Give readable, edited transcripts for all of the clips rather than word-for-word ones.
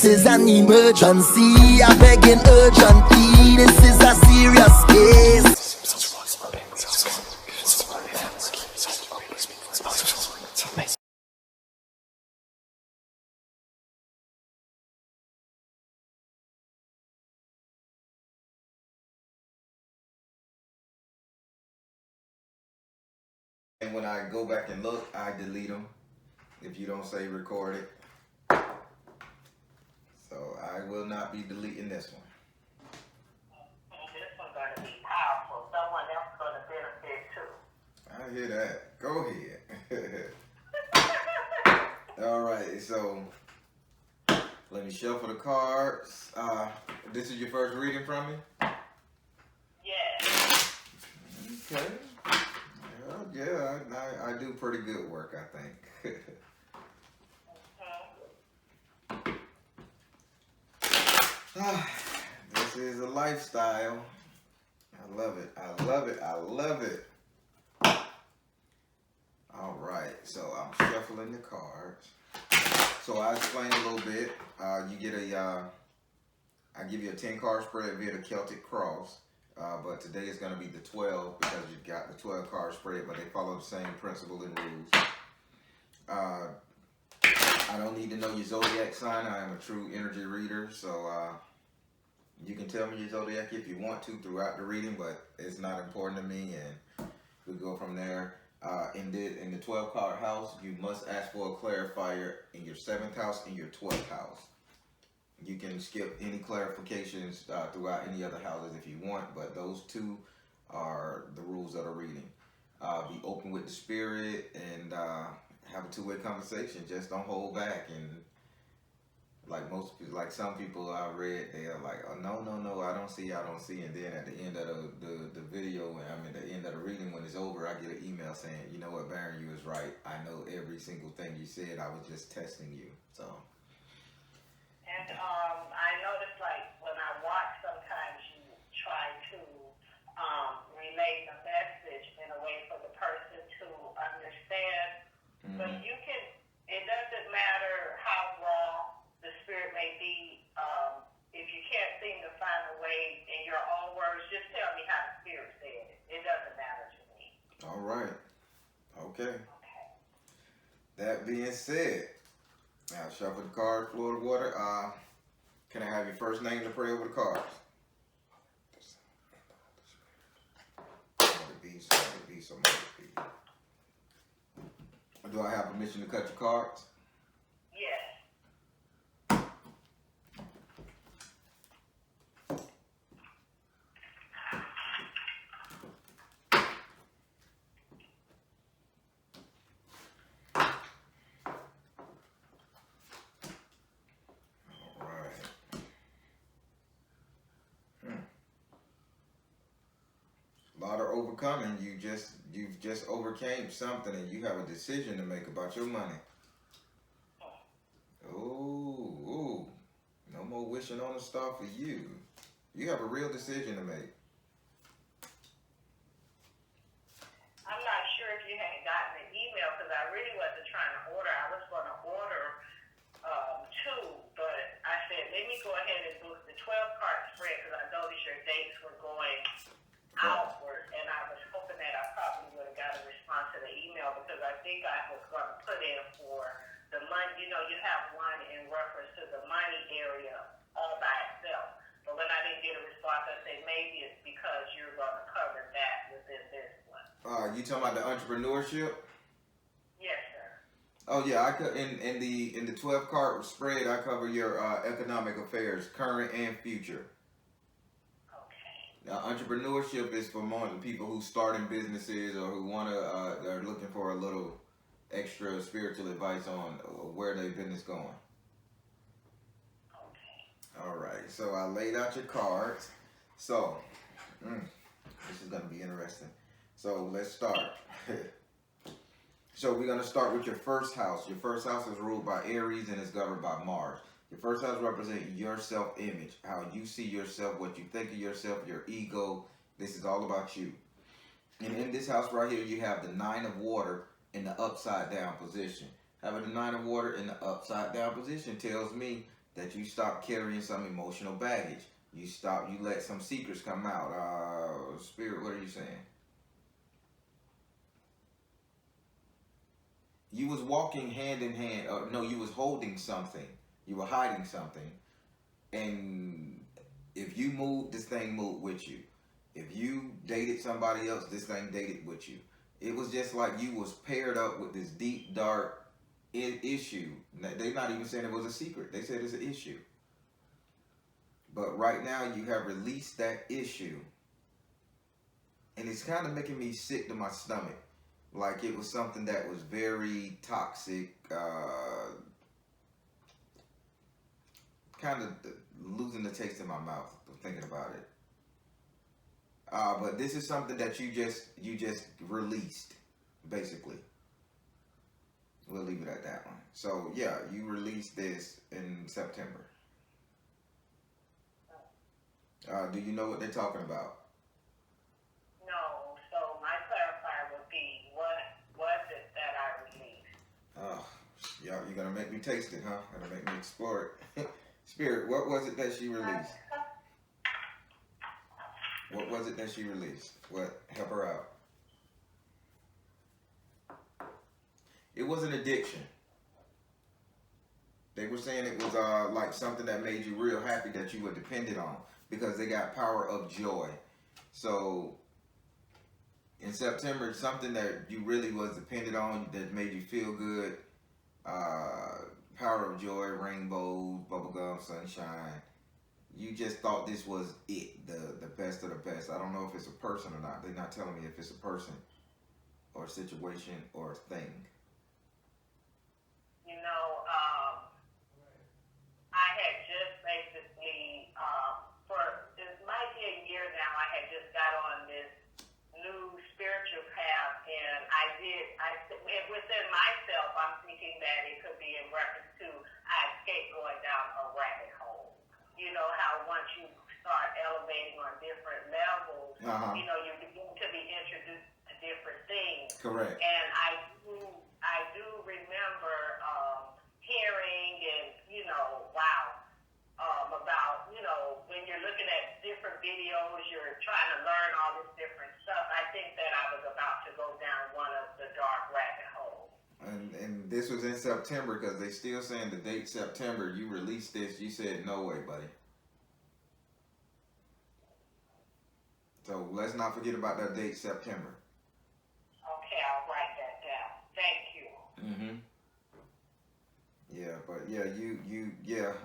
is an emergency. I begging urgently. This is a serious case. And when I go back and look, I delete them if you don't say record it. So I will not be deleting this one. This one's going to be powerful. Someone else is going to benefit too. I hear that. Go ahead. All right, so let me shuffle the cards. This is your first reading from me? Yes. Okay. Yeah, I do pretty good work, I think. This is a lifestyle. I love it. I love it. I love it. All right, so I'm shuffling the cards. So I'll explain a little bit. You get I give you a 10-card spread via the Celtic Cross. But today is going to be the 12 because you got the 12 card spread, but they follow the same principle and rules. I don't need to know your zodiac sign. I am a true energy reader, so you can tell me your zodiac if you want to throughout the reading, but it's not important to me, and we go from there. In the 12 card house, you must ask for a clarifier in your 7th house and your 12th house. You can skip any clarifications throughout any other houses if you want, but those two are the rules of the reading. Be open with the spirit and have a two-way conversation. Just don't hold back. And like some people I read, they are like, oh, no, I don't see. And then at the end of the video, the end of the reading, when it's over, I get an email saying, you know what, Baron, you was right. I know every single thing you said. I was just testing you. So. And I noticed, like, when I watch, sometimes you try to relay the message in a way for the person to understand. Mm-hmm. But it doesn't matter how raw the spirit may be. If you can't seem to find a way in your own words, just tell me how the spirit said it. It doesn't matter to me. All right. Okay. That being said, now shuffle the cards, flow the water. Can I have your first name to pray over the cards? Do I have permission to cut your cards? Yes. Overcoming, you've just overcame something, and you have a decision to make about your money. Ooh, no more wishing on a star for you. You have a real decision to make. I'm not sure if you had gotten an email because I really wasn't trying to order. I was going to order two, but I said let me go ahead and book the 12 card spread because I noticed your dates were going outward, and I was hoping that I probably would have got a response to the email because I think I was going to put in for the money. You know, you have one in reference to the money area all by itself. But when I didn't get a response, I said maybe it's because you're going to cover that within this one. You talking about the entrepreneurship? Yes, sir. Oh yeah, I could in the 12 card spread. I cover your economic affairs, current and future. Now, entrepreneurship is for more the people who starting businesses or who they're looking for a little extra spiritual advice on where their business going. Okay. All right, so I laid out your cards. So, this is going to be interesting. So let's start. So we're going to start with your first house. Your first house is ruled by Aries and is governed by Mars. Your first house represents your self-image, how you see yourself, what you think of yourself, your ego. This is all about you. And in this house right here, you have the 9 of water in the upside down position. Having the 9 of water in the upside down position tells me that you stop carrying some emotional baggage. You let some secrets come out. Spirit, what are you saying? You was walking hand in hand. No, you was holding something. You were hiding something. And if you moved, this thing moved with you. If you dated somebody else, this thing dated with you. It was just like you was paired up with this deep, dark issue. They're not even saying it was a secret. They said it's an issue. But right now you have released that issue. And it's kind of making me sick to my stomach. Like it was something that was very toxic. Kind of losing the taste in my mouth thinking about it. But this is something that you just released, basically. We'll leave it at that one. So yeah, you released this in September. Do you know what they're talking about? No. So my clarifier would be, what was it that I released? Oh, y'all, you're gonna make me taste it, huh? Gonna make me explore it. Spirit, what was it that she released? What was it that she released? What? Help her out. It was an addiction. They were saying it was like something that made you real happy that you were dependent on because they got power of joy. So in September, something that you really was dependent on that made you feel good. Power of joy, rainbows, bubblegum, sunshine. You just thought this was it, the best of the best. I don't know if it's a person or not. They're not telling me if it's a person or a situation or a thing. You know, I had just basically, this might be a year now, I had just got on this new spiritual path, and within myself, I'm thinking that it could be in reference to I escaped going down a rabbit hole. You know how once you start elevating on different levels, you know, you begin to be introduced to different things. Correct. And I do remember hearing and, you know, about, you know, when you're looking at different videos, you're trying to learn all this different stuff. I think that I was about to go down one of the dark rabbit holes. And this was in September because they still saying the date September. You released this. You said, no way, buddy. So let's not forget about that date, September. Okay, I'll write that down. Thank you. Mm-hmm. Yeah, but yeah,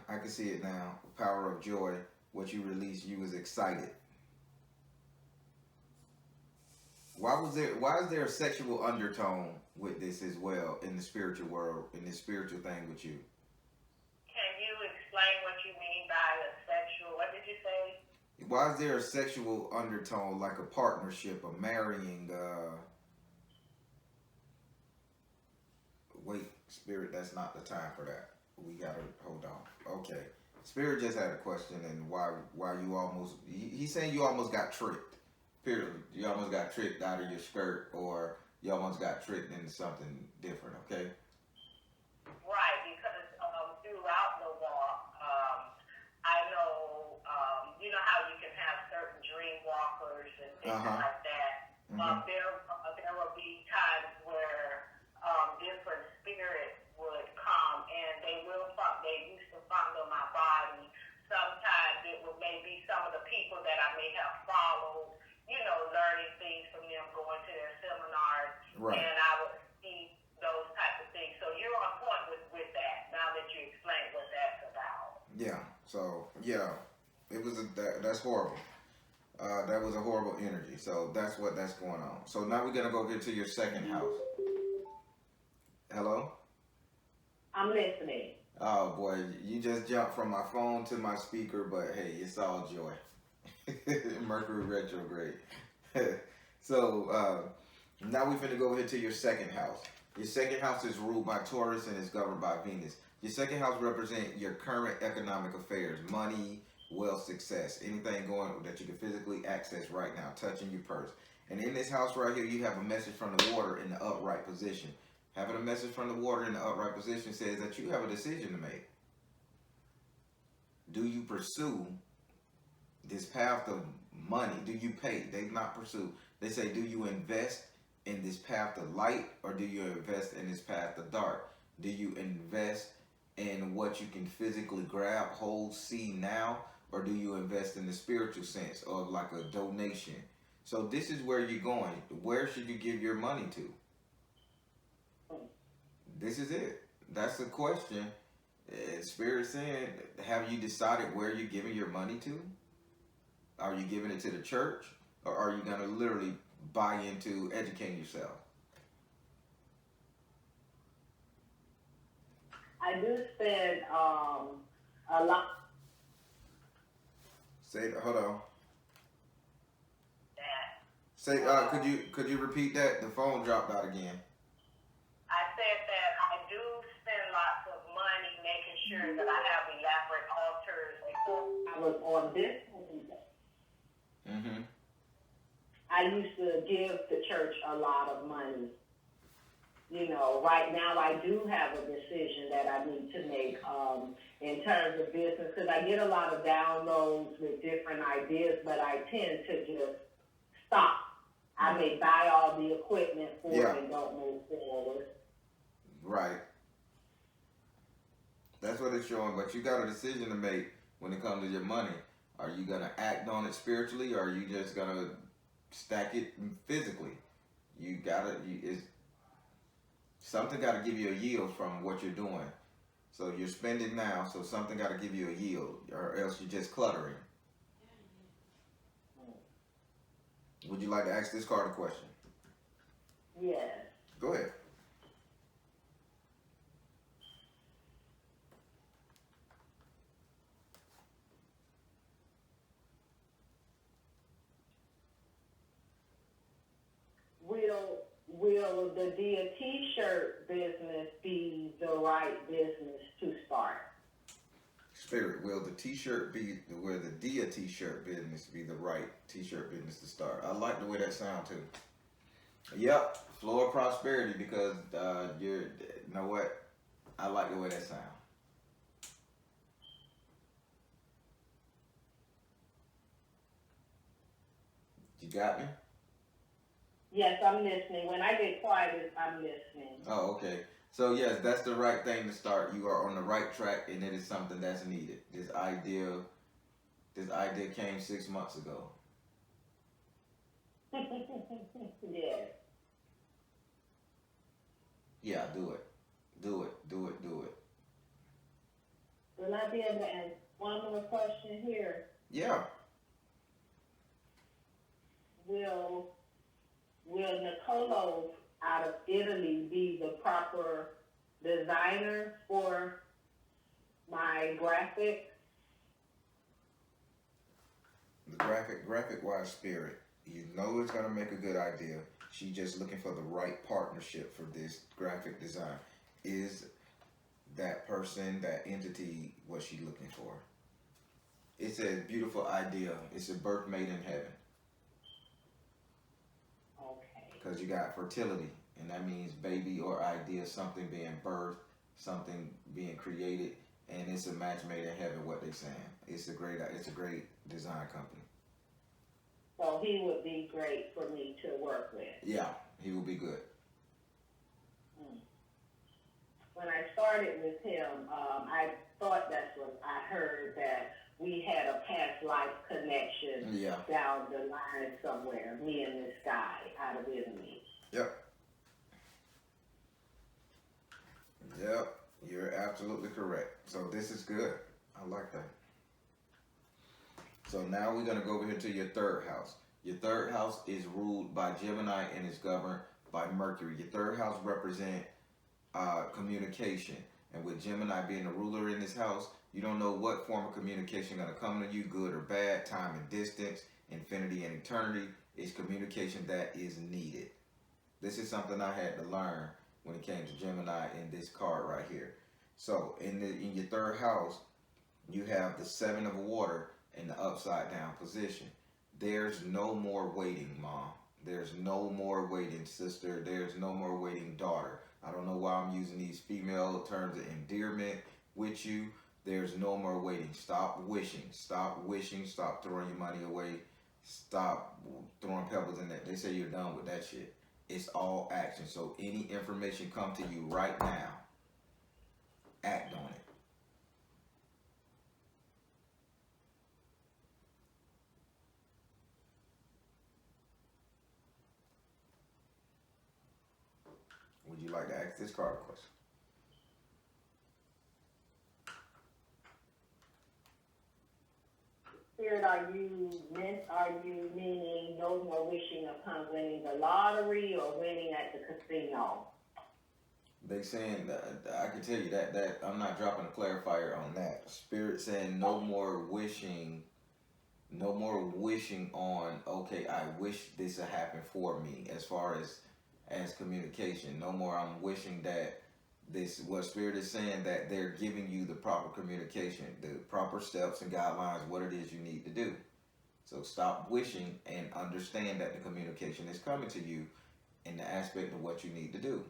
I can see it now. Power of joy. What you released, you was excited. Why is there a sexual undertone with this as well in the spiritual world, in this spiritual thing with you? Can you explain what you mean by a sexual, what did you say? Why is there a sexual undertone, like a partnership, a marrying, wait, Spirit, that's not the time for that. We gotta hold on. Okay. Spirit just had a question, and why you almost, he's saying you almost got tricked. Period. You almost got tricked out of your skirt, or you almost got tricked into something different, okay? Right, because throughout the walk, I know, you know how you can have certain dream walkers and things like that. Mm-hmm. There will be times where different spirits would come, and they used to follow my body. Sometimes it would maybe some of the people that I may have followed, you know, learning things from them, going to their seminars, right. And I would see those types of things. So you're on point with that, now that you explained what that's about. Yeah, so, yeah, it was that's horrible. That was a horrible energy, so that's going on. So now we're going to go get to your second house. Hello? I'm listening. Oh boy, you just jumped from my phone to my speaker, but hey, it's all joy. Mercury retrograde. So now we're finna go ahead to your second house. Your second house is ruled by Taurus and is governed by Venus. Your second house represents your current economic affairs, money, wealth, success, anything going that you can physically access right now, touching your purse. And in this house right here, you have a message from the water in the upright position. Having a message from the water in the upright position says that you have a decision to make. do you pursue this path of money? Do you pay? They not pursue. They say, do you invest in this path of light, or do you invest in this path of dark? Do you invest in what you can physically grab, hold, see now, or do you invest in the spiritual sense of like a donation? So this is where you're going. Where should you give your money to? This is it. That's the question. Spirit saying, have you decided where you're giving your money to? Are you giving it to the church, or are you going to literally buy into educating yourself? I do spend a lot. Say, hold on. That Say, could you repeat that? The phone dropped out again. I said that I do spend lots of money making sure that I have elaborate altars. Before I was on this, Mm-hmm. I used to give the church a lot of money. You know, right now I do have a decision that I need to make in terms of business, because I get a lot of downloads with different ideas, but I tend to just stop. I may buy all the equipment for it and don't move forward. Right. That's what it's showing, but you got a decision to make when it comes to your money. Are you going to act on it spiritually, or are you just going to stack it physically? You got to, something got to give you a yield from what you're doing. So you're spending now, so something got to give you a yield, or else you're just cluttering. Would you like to ask this card a question? Yes. Go ahead. Will the T-shirt business be the right business to start? Spirit, will the T-shirt be where the T-shirt business be the right T-shirt business to start? I like the way that sounds too. Yep, flow of prosperity, because you know what? I like the way that sounds. You got me? Yes, I'm listening. When I get quiet, I'm listening. Oh, okay. So yes, that's the right thing to start. You are on the right track, and it is something that's needed. This idea came 6 months ago. Yes. Yeah, do it. Do it. Do it. Do it. Will I be able to ask one more question here? Yeah. Will Nicolo out of Italy be the proper designer for my graphic? The graphic wise Spirit, you know it's gonna make a good idea. She's just looking for the right partnership for this graphic design. Is that person, that entity, what she's looking for? It's a beautiful idea. It's a birth made in heaven. Because you got fertility, and that means baby or idea, something being birthed, something being created, and it's a match made in heaven. What they saying? It's a great design company. So he would be great for me to work with. Yeah, he will be good. When I started with him, I thought that's what I heard, that we had a past life connection down the line somewhere, me and this guy out of Italy. Yep. Yep, you're absolutely correct. So this is good. I like that. So now we're going to go over here to your third house. Your third house is ruled by Gemini and is governed by Mercury. Your third house represents communication. And with Gemini being the ruler in this house, you don't know what form of communication is going to come to you, good or bad, time and distance, infinity and eternity. It's communication that is needed. This is something I had to learn when it came to Gemini in this card right here. So in your third house, you have the Seven of Water in the upside down position. There's no more waiting, Mom. There's no more waiting, sister. There's no more waiting, daughter. I don't know why I'm using these female terms of endearment with you, There's no more waiting. Stop wishing. Stop wishing. Stop throwing your money away. Stop throwing pebbles in that. They say you're done with that shit. It's all action. So any information come to you right now, act on it. Would you like to ask this card a question? Spirit, are you meaning no more wishing upon winning the lottery or winning at the casino? They saying that I can tell you that I'm not dropping a clarifier on that. Spirit saying no more wishing on, okay, I wish this would happen for me as far as communication. No more I'm wishing that this, what Spirit is saying, that they're giving you the proper communication, the proper steps and guidelines, what it is you need to do. So stop wishing and understand that the communication is coming to you in the aspect of what you need to do.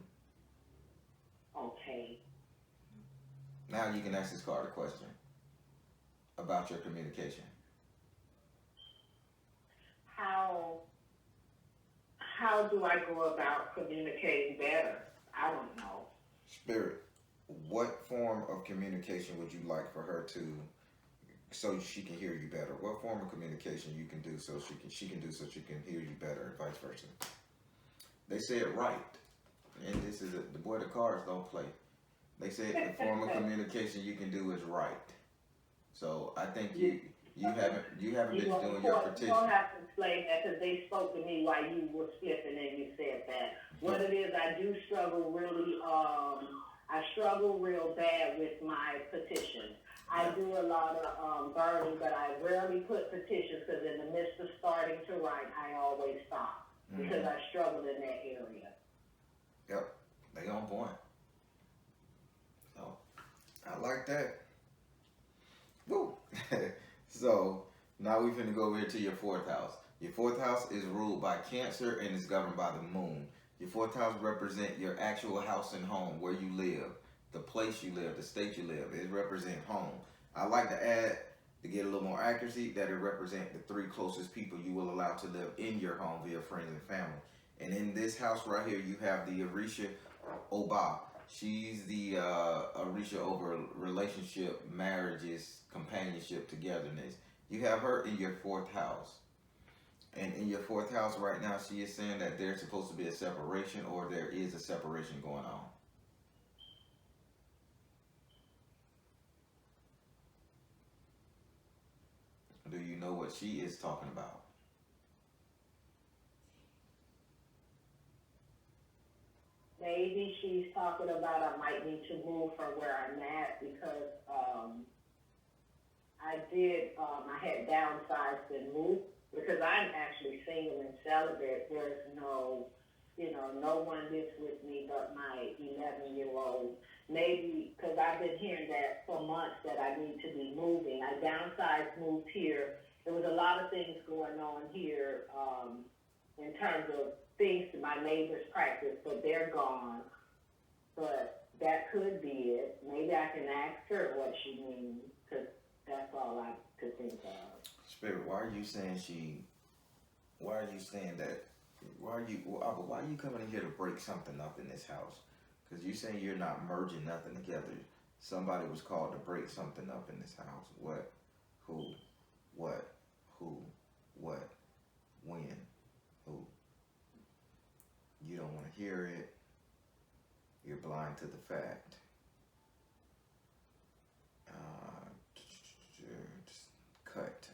Okay. Now you can ask this card a question about your communication. How do I go about communicating better? I don't know. Spirit, what form of communication would you like for her to, so she can hear you better? What form of communication you can do so she can do so she can hear you better, and vice versa? They say it right, and this is the boy. The cards don't play. They say the form of communication you can do is right. So I think you haven't been doing your petition. You don't have to explain that because they spoke to me while you were flipping and you said that. What it is, I do struggle really. I struggle real bad with my petitions. I do a lot of burning, but I rarely put petitions because in the midst of starting to write, I always stop because I struggle in that area. Yep, they on point. So I like that. Woo. So now we finna go over here to your fourth house. Your fourth house is ruled by Cancer and is governed by the moon. Your fourth house represents your actual house and home, where you live, the place you live, the state you live. It represents home. I like to add, to get a little more accuracy, that it represents the 3 closest people you will allow to live in your home via friends and family. And in this house right here, you have the Orisha Oba. She's the Orisha over relationship, marriages, companionship, togetherness. You have her in your fourth house. And in your fourth house right now, she is saying that there's supposed to be a separation, or there is a separation going on. Do you know what she is talking about? Maybe she's talking about I might need to move from where I'm at because I had downsized and moved because I'm actually single and celibate. There's no one lives with me but my 11-year-old. Maybe because I've been hearing that for months that I need to be moving. I downsized, moved here. There was a lot of things going on here in terms of things to my neighbor's practice, but they're gone. But that could be it. Maybe I can ask her what she means, because that's all I could think of. Spirit, why are you saying that? Why are you coming in here to break something up in this house? Because you're saying you're not merging nothing together. Somebody was called to break something up in this house. What? Who? What? Who? What? When? Who? You don't want to hear it. You're blind to the fact. Just cut.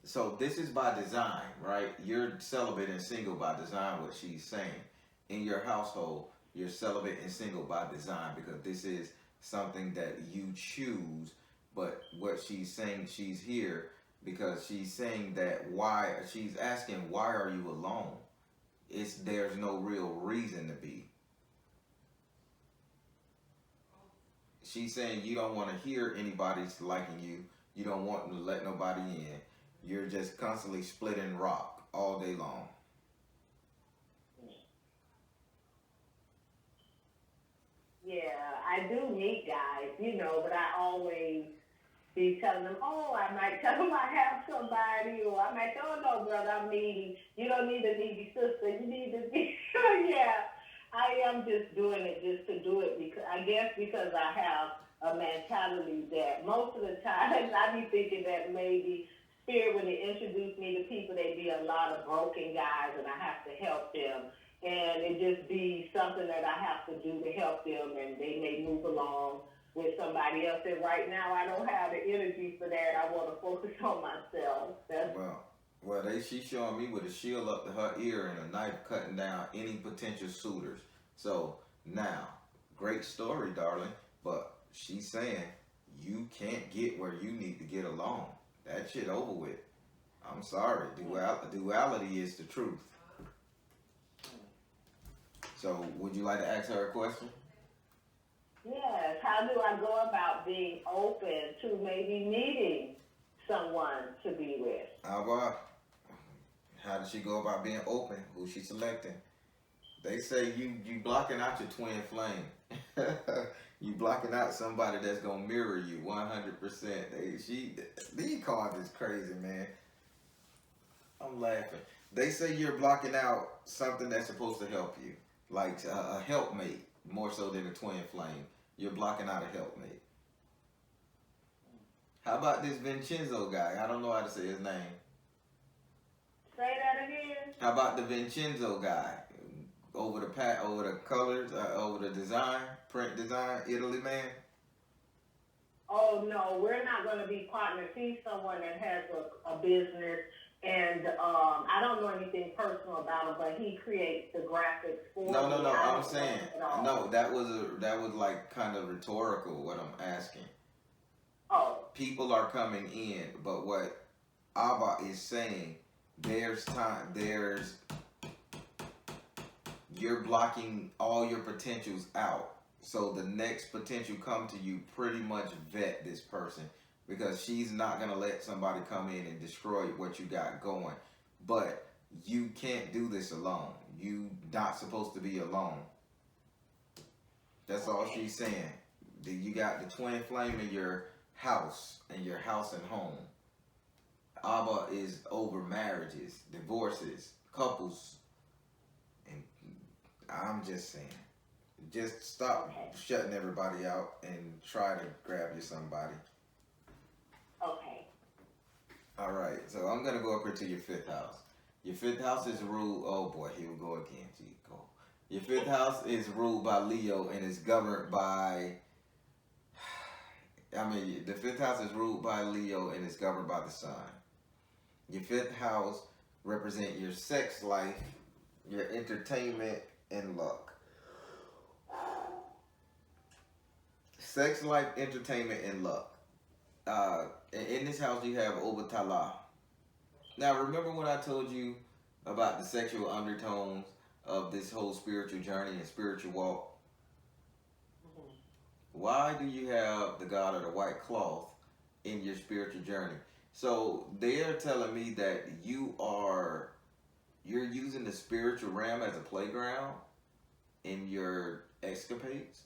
So this is by design, right? You're celibate and single by design, what she's saying. In your household, you're celibate and single by design because this is something that you choose. But what she's saying, she's here because she's saying that she's asking, why are you alone? There's no real reason to be. She's saying you don't want to hear anybody's liking you. You don't want to let nobody in. You're just constantly splitting rock all day long. Yeah, I do meet guys, but I always be telling them, oh, I might tell them I have somebody, or I might, oh, no, brother, I'm needy. You don't need a needy sister. You need to be, yeah. I am just doing it just to do it because I guess because I have a mentality that most of the time I be thinking that maybe Spirit, when they introduce me to people, they be a lot of broken guys and I have to help them. And it just be something that I have to do to help them and they may move along with somebody else. And right now I don't have the energy for that. I want to focus on myself. She's showing me with a shield up to her ear and a knife cutting down any potential suitors. So now, great story, darling, but she's saying you can't get where you need to get along. That shit over with. I'm sorry. Duality is the truth. So would you like to ask her a question? Yes. How do I go about being open to maybe meeting someone to be with? How does she go about being open? Who she selecting? They say you blocking out your twin flame. You blocking out somebody that's gonna mirror you 100%. These cards is crazy, man. I'm laughing. They say you're blocking out something that's supposed to help you, like a helpmate, more so than a twin flame. You're blocking out a helpmate. How about this Vincenzo guy? I don't know how to say his name. Say that again. How about the Vincenzo guy? Over the colors, over the design, print design, Italy man? Oh, no, we're not going to be partners. He's someone that has a business, and I don't know anything personal about him, but he creates the graphics for me. No, I'm saying, no, that was like kind of rhetorical, what I'm asking. Oh. People are coming in, but what Abba is saying, you're blocking all your potentials out. So the next potential come to you, pretty much vet this person because she's not going to let somebody come in and destroy what you got going. But you can't do this alone. You not supposed to be alone. That's all she's saying. You got the twin flame in your house and home. Abba is over marriages, divorces, couples. I'm just saying, just stop shutting everybody out and try to grab you somebody. Okay. All right, so I'm going to go up here to your fifth house. Your fifth house is ruled, oh boy, here we go again. Gee, go. Your fifth house is ruled by Leo and is governed by, the fifth house is ruled by Leo and is governed by the sun. Your fifth house represents your sex life, your entertainment, and luck. Sex life, entertainment, and luck. In this house you have Obatala. Now remember when I told you about the sexual undertones of this whole spiritual journey and spiritual walk? Mm-hmm. Why do you have the god of the white cloth in your spiritual journey? So they're telling me that you're using the spiritual realm as a playground in your escapades.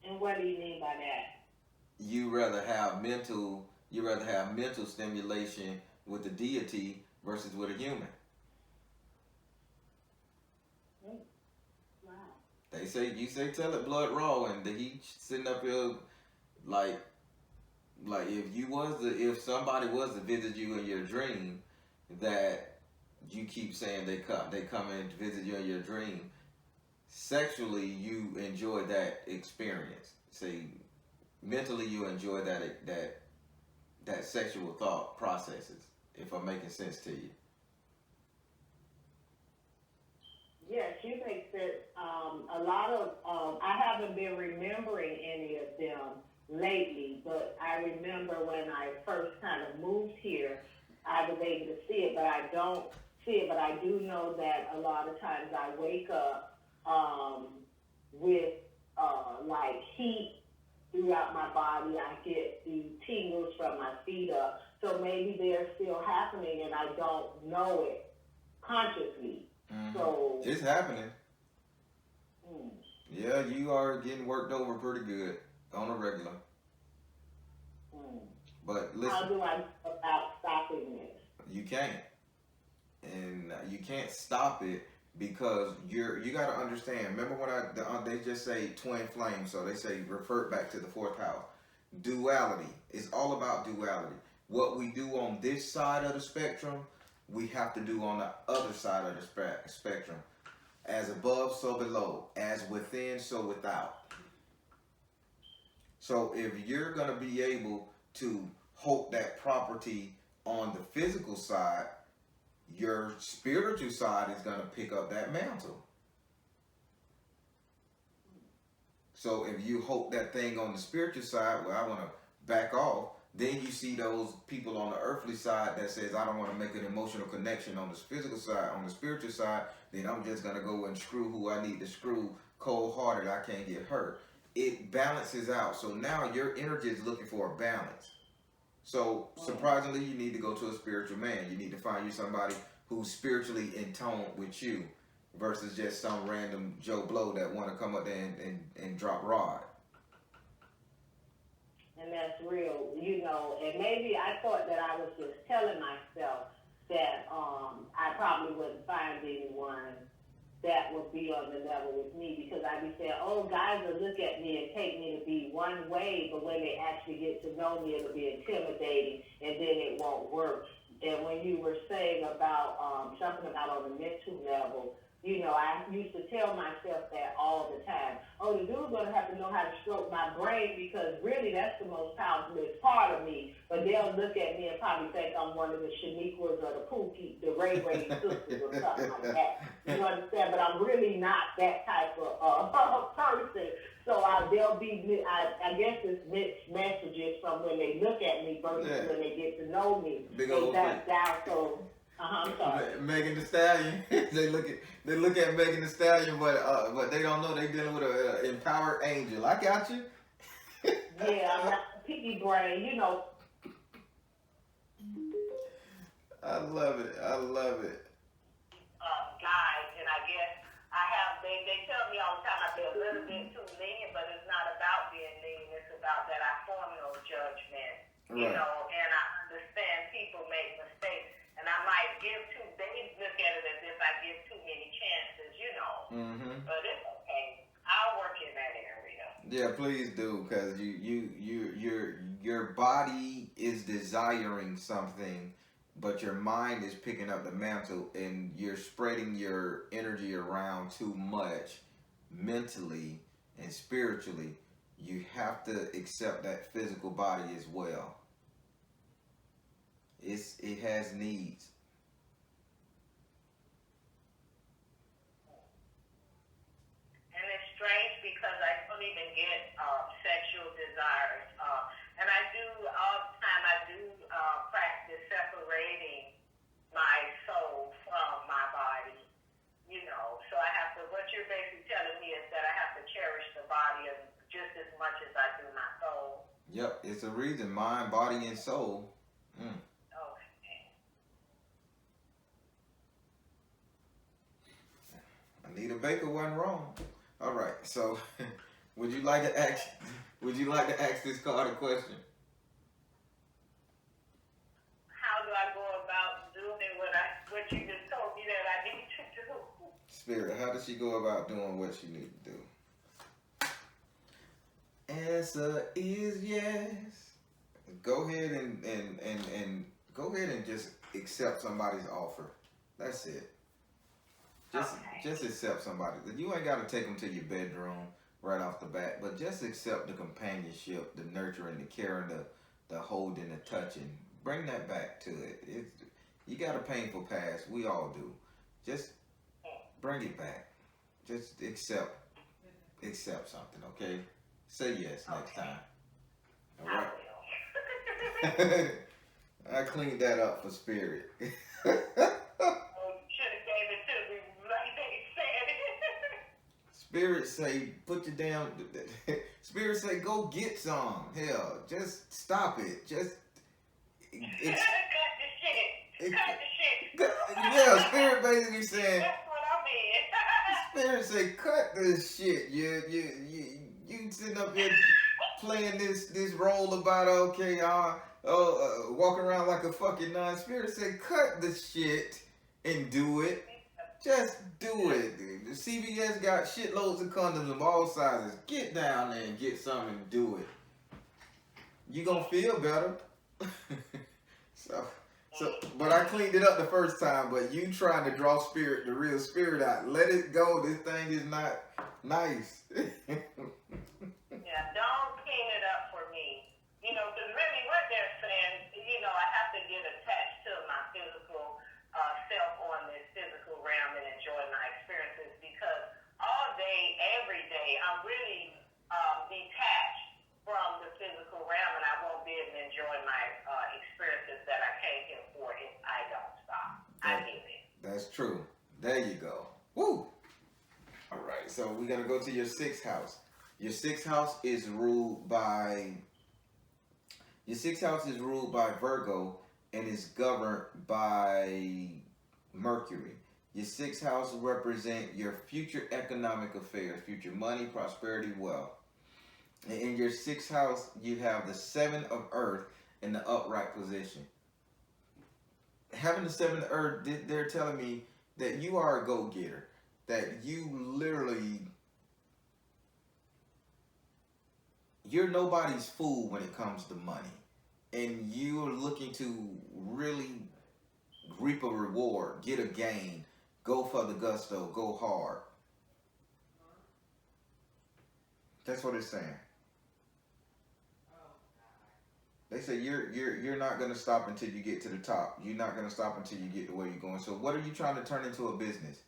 And what do you mean by that? You rather have mental stimulation with the deity versus with a human. Wow. You say tell it blood raw, and he sitting up here like if somebody was to visit you in your dream, that you keep saying they come in to visit you in your dream, sexually you enjoy that experience. See, mentally you enjoy that sexual thought processes, if I'm making sense to you. Yes, you make sense. A lot of, I haven't been remembering any of them lately, but I remember when I first kind of moved here, I was able to see it, but I don't see it. But I do know that a lot of times I wake up with like heat throughout my body. I get the tingles from my feet up. So maybe they're still happening and I don't know it consciously. Mm-hmm. So it's happening. Mm. Yeah, you are getting worked over pretty good on a regular. Mm. But How listen, do I go about stopping this? you can't, and you can't stop it because you got to understand. Remember when they just say twin flames, so they say revert back to the fourth house. Duality. It's all about duality. What we do on this side of the spectrum, we have to do on the other side of the spectrum. As above, so below. As within, so without. So if you're going to be able to hold that property on the physical side, your spiritual side is going to pick up that mantle. So if you hold that thing on the spiritual side, well, I want to back off, then you see those people on the earthly side that says, I don't want to make an emotional connection on the physical side, on the spiritual side, then I'm just going to go and screw who I need to screw, cold-hearted, I can't get hurt. It balances out. So now your energy is looking for a balance. So surprisingly, you need to go to a spiritual man. You need to find you somebody who's spiritually in tone with you versus just some random Joe Blow that want to come up there and drop rod. And that's real, and maybe I thought that I was just telling myself that I probably wouldn't find anyone that would be on the level with me because I'd be saying, oh, guys will look at me and take me to be one way, but when they actually get to know me, it'll be intimidating, and then it won't work. And when you were saying about something about on the mental level, I used to tell myself that all the time. Oh, the dude's going to have to know how to stroke my brain because really that's the most powerful part of me. But they'll look at me and probably think I'm one of the Shaniquas or the Pookie, the Ray Ray sisters or something like that. You understand? But I'm really not that type of person. So they'll be, I guess it's mixed messages from when they look at me versus when they get to know me. Big old down, so... I'm sorry. Megan Thee Stallion. they look at Megan Thee Stallion, but they don't know they dealing with an empowered angel. I got you. Yeah, I'm not picky brain, I love it. Guys, and I guess they tell me all the time I feel a little bit too lenient, but it's not about being lenient. It's about that I form no judgment, right. And I understand people make mistakes. And I might they look at it as if I give too many chances, Mm-hmm. But it's okay. I'll work in that area. Yeah, please do, because your body is desiring something, but your mind is picking up the mantle, and you're spreading your energy around too much, mentally and spiritually. You have to accept that physical body as well. It has needs. And it's strange because I don't even get sexual desires. And I do, all the time, I do practice separating my soul from my body. So I have to, what you're basically telling me is that I have to cherish the body just as much as I do my soul. Yep, it's a reason. Mind, body, and soul. Anita Baker wasn't wrong. All right, so would you like to ask this card a question? How do I go about doing what you just told me that I need to do? Spirit, how does she go about doing what she needs to do? Answer is yes. Go ahead and go ahead and just accept somebody's offer. That's it. Just accept somebody. You ain't got to take them to your bedroom right off the bat, but just accept the companionship, the nurturing, the caring, the holding, the touching. Bring that back to it. You got a painful past. We all do. Just bring it back. Just accept something, okay? Say yes next time. All right? I cleaned that up for Spirit. Spirit say, put your damn... Spirit say, go get some. Hell, just stop it. Just... Cut the shit. Yeah, Spirit basically saying... That's what I mean. Spirit say, cut this shit. You sitting up here playing this role about walking around like a fucking nun. Spirit say, cut the shit and do it. Just do it. Dude. The CVS got shitloads of condoms of all sizes. Get down there and get some and do it. You gonna feel better. So, but I cleaned it up the first time. But you trying to draw spirit, the real spirit out. Let it go. This thing is not nice. Yeah, don't clean it up for me. You know, because really what they're saying, you know, I have to get attached to my physical self on this physical realm and enjoy my experiences because all day, every day, I'm really detached from the physical realm and I won't be able to enjoy my experiences that I came here for if I don't stop. I get it. That's true. There you go. Woo! All right, so we're going to go to your 6th house. Your 6th house is ruled by Virgo and is governed by Mercury. Your 6th house represent your future economic affairs, future money, prosperity, wealth. And in your 6th house, you have the 7 of Earth in the upright position. Having the 7 of Earth, they're telling me that you are a go-getter, that you literally, you're nobody's fool when it comes to money. And you're looking to really reap a reward, get a gain, go for the gusto, go hard. That's what it's saying. They say you're not gonna stop until you get to the top. You're not gonna stop until you get to where you're going. So what are you trying to turn into a business?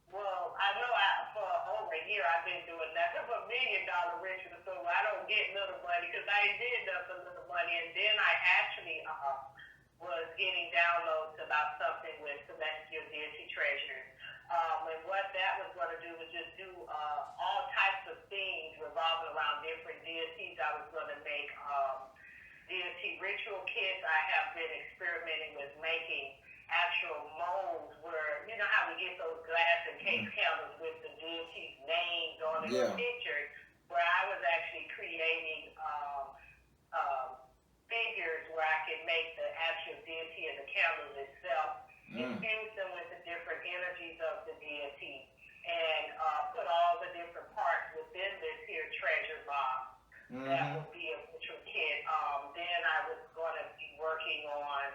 Well, I know for over a year I've been doing that. I'm $1 million richer, so I don't get little money because I did that for little money, and then I actually was getting downloads about something with celestial deity treasures. And what that was going to do was just do all types of things revolving around different deities. I was going to make deity ritual kits. I have been experimenting with making actual molds where, you know how we get those glass and case candles with the deity's names on it, pictures, where I was actually creating figures where I could make the actual deity of the candles itself, infuse them with the different energies of the deity, and put all the different parts within this here treasure box. That would be a ritual kit. Then I was going to be working on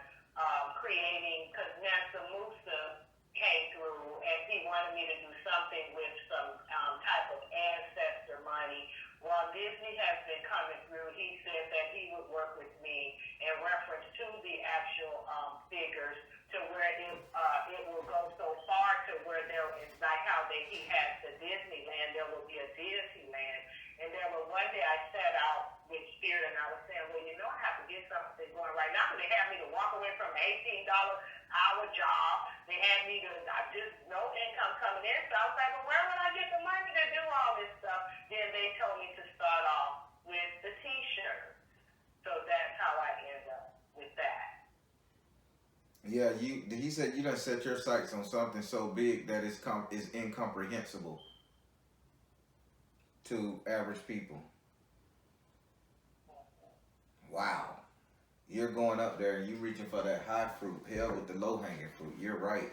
creating, because Mansa Musa came through and he wanted me to do something with some type of ancestor money. While Disney has been coming through, he said that he would work with me in reference to the actual figures to where it will go so far to where there is, like how he has the Disneyland, there will be a deity land. And then one day I sat out with Spirit and I was saying, well, you know, I have to get something going right now. They had me to walk away from an $18 hour job. They had me to, just no income coming in. So I was like, well, where would I get the money to do all this stuff? Then they told me to start off with the t-shirt. So that's how I end up with that. Yeah, he said you done set your sights on something so big that is incomprehensible to average people. Wow. You're going up there and you reaching for that high fruit. Hell with the low hanging fruit. You're right.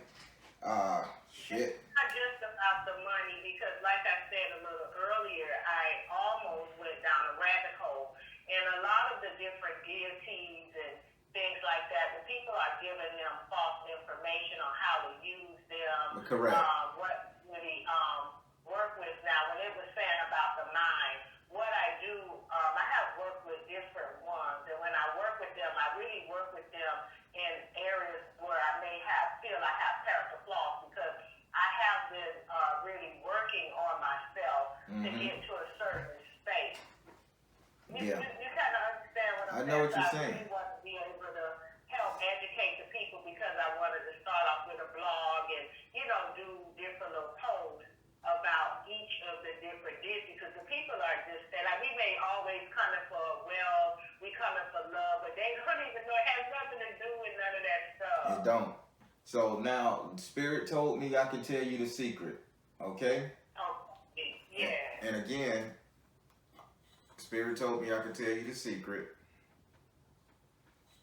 Shit. It's not just about the money because like I said a little earlier, I almost went down a rabbit hole. And a lot of the different deities and things like that, the people are giving them false information on how to use them. Correct. What really work with now. When it was saying about the mind, what I do, I have worked with different ones, and when I work with them, I really work with them in areas where I may feel I have character flaws because I have been really working on myself to get to a certain space. You kind of understand what I'm saying? I know what you're saying. I really want to be able to help educate the people because I wanted to start off with a blog and, you know, do different little posts about each of the different deities because the people are just saying, like, we may always coming for wealth, we coming for love, but they don't even know it has nothing to do with none of don't. So now, Spirit told me I can tell you the secret. Okay? Yeah. And again, Spirit told me I could tell you the secret.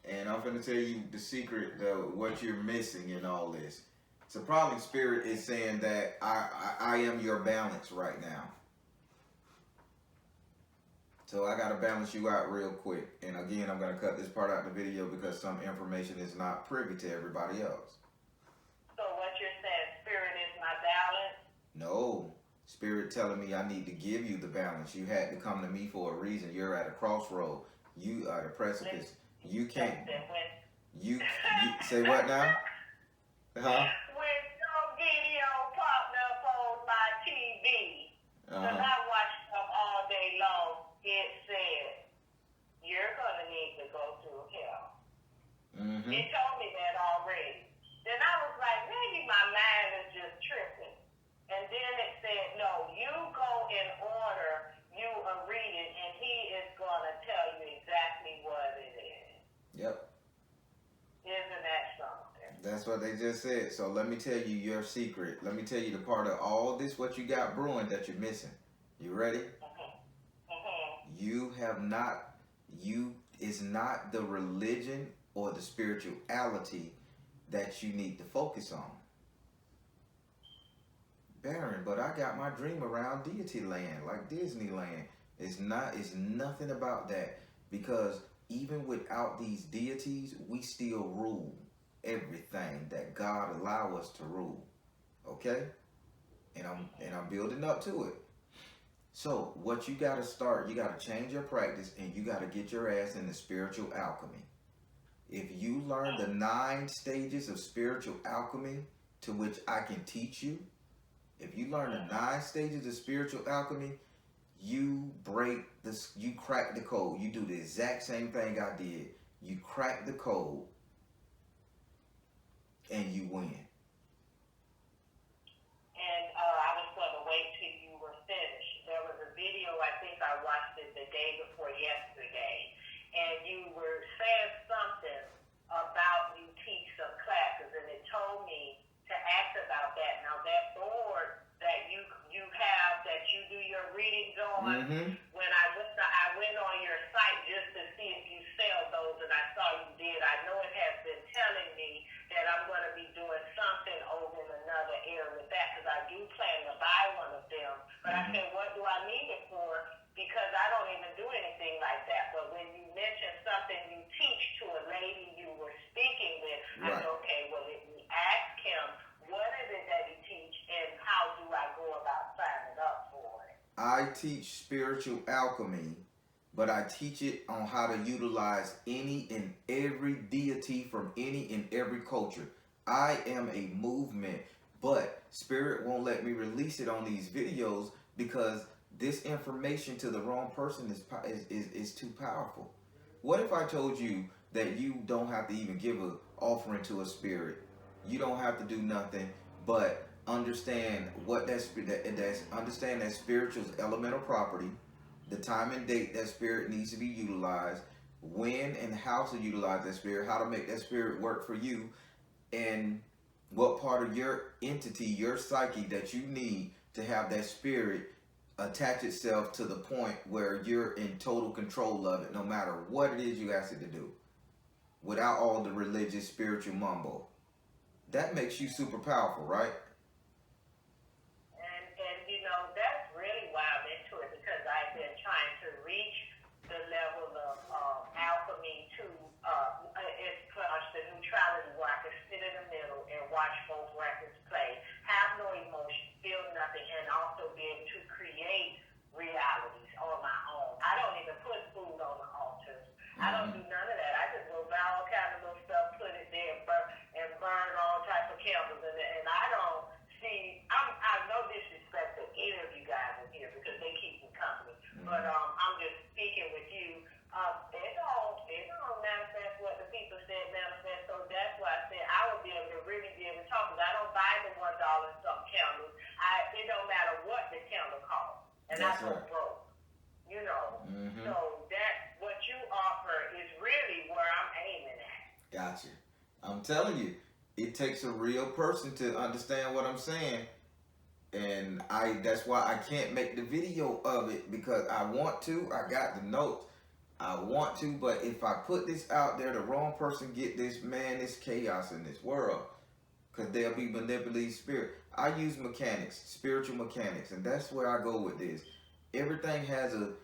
And I'm going to tell you the secret, what you're missing in all this. So probably Spirit is saying that I am your balance right now. So I got to balance you out real quick. And again, I'm going to cut this part out of the video because some information is not privy to everybody else. So what you're saying, Spirit is my balance? No. Spirit telling me I need to give you the balance. You had to come to me for a reason. You're at a crossroad. You are at a precipice. You can't. You say what now? Huh? When some video popped up on my TV, because I watched them all day long, it said, you're going to need to go through hell. Mm-hmm. It told me that already. Then I was like, maybe my mind is just tripping. And then it said, no, you go in order, you are reading, and he is going to tell you exactly what it is. Yep. Isn't that something? That's what they just said. So let me tell you your secret. Let me tell you the part of all this, what you got brewing that you're missing. You ready? You have not, it's not the religion or the spirituality that you need to focus on. Baron, but I got my dream around deity land, like Disneyland. It's nothing about that, because even without these deities, we still rule everything that God allow us to rule. Okay? And I'm building up to it. So what you got to start, you got to change your practice, and you got to get your ass into spiritual alchemy. If you learn the 9 stages of spiritual alchemy to which I can teach you, if you learn the 9 stages of spiritual alchemy, you crack the code. You do the exact same thing I did. You crack the code and you win. And I was going to wait till you were finished. There was a video, I think I watched it the day before yesterday, and you were saying something about you teach some classes, and it told me to ask about that. Now that board that you have that you do your readings on, when I went on your site just to see if you sell those, and I saw you did. I know it has been telling me that I'm going to be doing something over in another area with that, because I do plan to buy one of them. But I said, what do I need it for? Because I don't even do anything like that. But when you mentioned something you teach to a lady you were speaking with, I said, okay, well, let me ask him, what is it that he teach, and how do I go about signing up for it? I teach spiritual alchemy, but I teach it on how to utilize any and every deity from any and every culture. I am a movement, but Spirit won't let me release it on these videos because this information to the wrong person is too powerful. What if I told you that you don't have to even give an offering to a spirit? You don't have to do nothing but understand what understand that spiritual's elemental property, the time and date that spirit needs to be utilized, when and how to utilize that spirit, how to make that spirit work for you, and what part of your entity, your psyche, that you need to have that spirit attach itself to the point where you're in total control of it, no matter what it is you ask it to do, without all the religious spiritual mumbo. That makes you super powerful, right? And you know, that's really why I'm into it, because I've been trying to reach the level of alchemy to the neutrality where I can sit in the middle and watch both records play, have no emotion, feel nothing, and also be able to create realities on my own. I don't even put food on the altars. I don't do none of that. I just go buy all kinds of little stuff, put it there, and burn all types of candles in it. And I don't see, I no disrespect to any of you guys in here because they keep me company. But I'm just speaking with you. It don't manifest what the people said manifest. So that's why I said I would be able to really be able to talk, because I don't buy the $1 and some candles. It don't matter what the candle costs. And I go broke. You know. So that what you offer is really where I'm aiming at. Gotcha. I'm telling you, It takes a real person to understand what I'm saying. And that's why I can't make the video of it, because I want to. I got the notes. I want to, but if I put this out there, the wrong person get this, man, it's chaos in this world. Because they'll be manipulating spirit. I use mechanics, spiritual mechanics, and that's where I go with this. Everything has an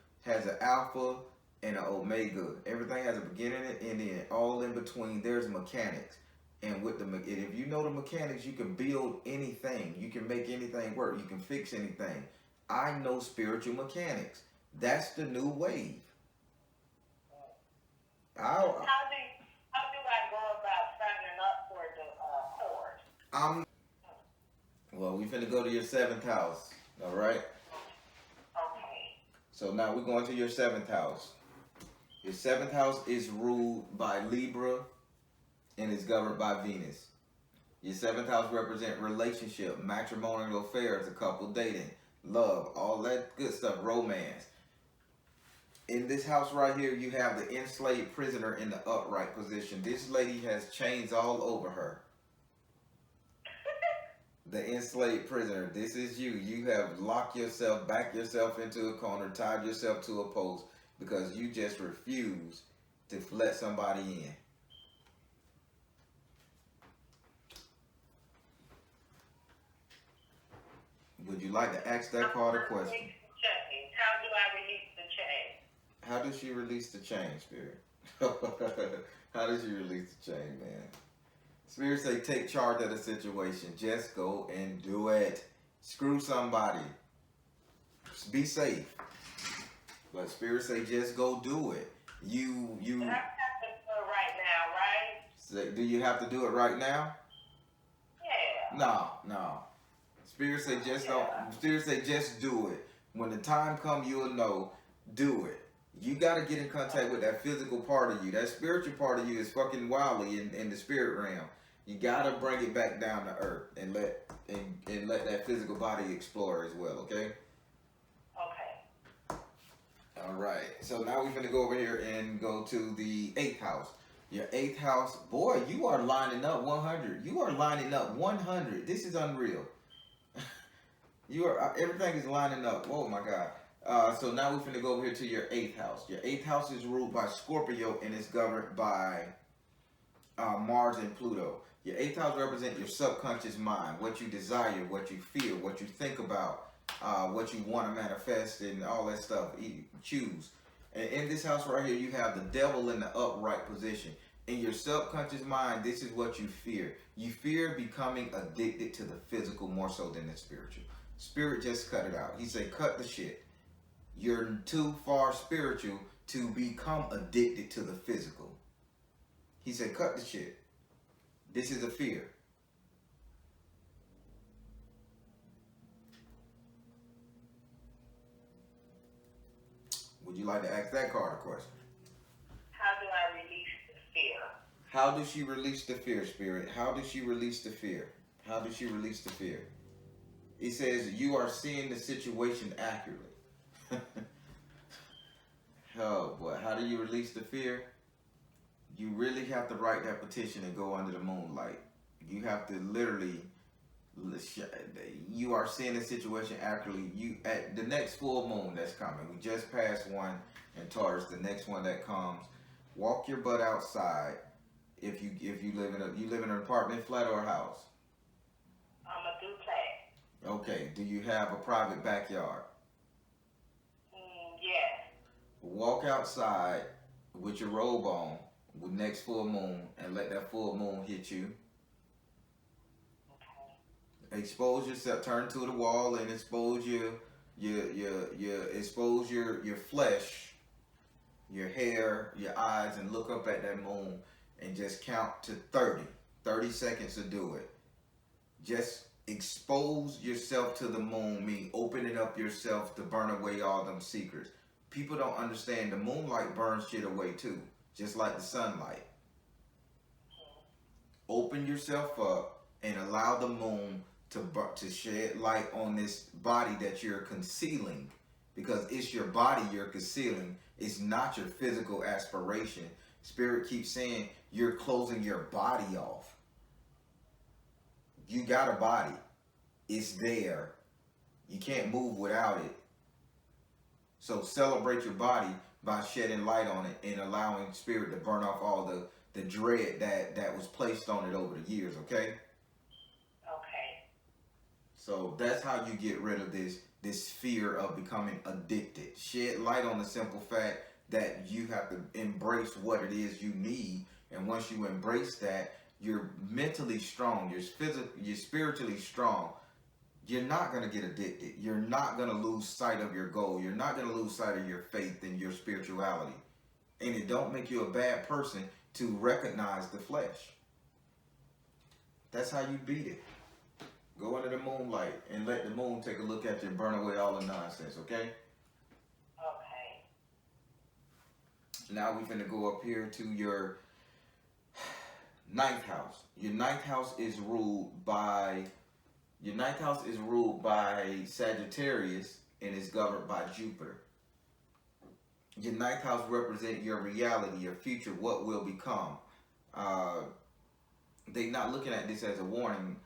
alpha and an omega. Everything has a beginning and end. All in between, there's mechanics. And with if you know the mechanics, you can build anything. You can make anything work. You can fix anything. I know spiritual mechanics. That's the new wave. How do I go about signing up for the course? Well, we finna go to your 7th house. All right. Okay. So now we're going to your 7th house. Your 7th house is ruled by Libra and is governed by Venus. Your 7th house represents relationship, matrimonial affairs, a couple dating, love, all that good stuff, romance. In this house right here, you have the enslaved prisoner in the upright position. This lady has chains all over her. The enslaved prisoner, this is you. You have locked yourself, backed yourself into a corner, tied yourself to a post because you just refuse to let somebody in. Would you like to ask that card a question? How do I release the chain? How does she release the chain, Spirit? How does she release the chain, man? Spirit say take charge of the situation. Just go and do it. Screw somebody. Be safe. But Spirit say just go do it. You I have to do it right now, right? say, do you have to do it right now? Yeah. No. Spirit say just don't. Spirit say just do it. When the time comes, you'll know. Do it. You got to get in contact with that physical part of you. That spiritual part of you is fucking wildly in the spirit realm. You got to bring it back down to earth and let that physical body explore as well. Okay. Okay. All right. So now we're gonna go over here and go to the 8th house. Your 8th house, boy, you are lining up 100. You are lining up 100. This is unreal. Everything is lining up. Oh my God. So now we're gonna go over here to your 8th house. Your 8th house is ruled by Scorpio and is governed by Mars and Pluto. Your 8th house represents your subconscious mind, what you desire, what you feel, what you think about, what you want to manifest, and all that stuff. You choose. And in this house right here, you have the devil in the upright position. In your subconscious mind, this is what you fear. You fear becoming addicted to the physical more so than the spiritual. Spirit just cut it out. He said, cut the shit. You're too far spiritual to become addicted to the physical. He said, cut the shit. This is a fear. Would you like to ask that card a question? How do I release the fear? How does she release the fear, Spirit? How does she release the fear? How does she release the fear? He says, you are seeing the situation accurately. Oh boy, how do you release the fear? You really have to write that petition and go under the moonlight. You have to literally, you are seeing the situation accurately. You at the next full moon that's coming. We just passed one in Taurus. The next one that comes, walk your butt outside. If you live in an apartment, flat, or a house. I'm a duplex. Okay. Do you have a private backyard? Yes. Walk outside with your robe on with next full moon and let that full moon hit you. Okay. Expose yourself. Turn to the wall and expose your flesh, your hair, your eyes, and look up at that moon and just count to 30. 30 seconds to do it. Just expose yourself to the moon, mean opening up yourself to burn away all them secrets. People don't understand the moonlight burns shit away too, just like the sunlight. Open yourself up and allow the moon to shed light on this body that you're concealing, because it's your body you're concealing. It's not your physical aspiration. Spirit keeps saying you're closing your body off. You got a body. It's there. You can't move without it. So celebrate your body by shedding light on it and allowing spirit to burn off all the dread that was placed on it over the years, okay? Okay. So that's how you get rid of this fear of becoming addicted. Shed light on the simple fact that you have to embrace what it is you need. And once you embrace that, you're mentally strong, you're spiritually strong. You're not going to get addicted. You're not going to lose sight of your goal. You're not going to lose sight of your faith and your spirituality. And it don't make you a bad person to recognize the flesh. That's how you beat it. Go into the moonlight and let the moon take a look at you and burn away all the nonsense, okay? Okay. Now we're going to go up here to your 9th house. Your 9th house is ruled by Sagittarius and is governed by Jupiter. Your 9th house represents your reality, your future, what will become. They're not looking at this as a warning.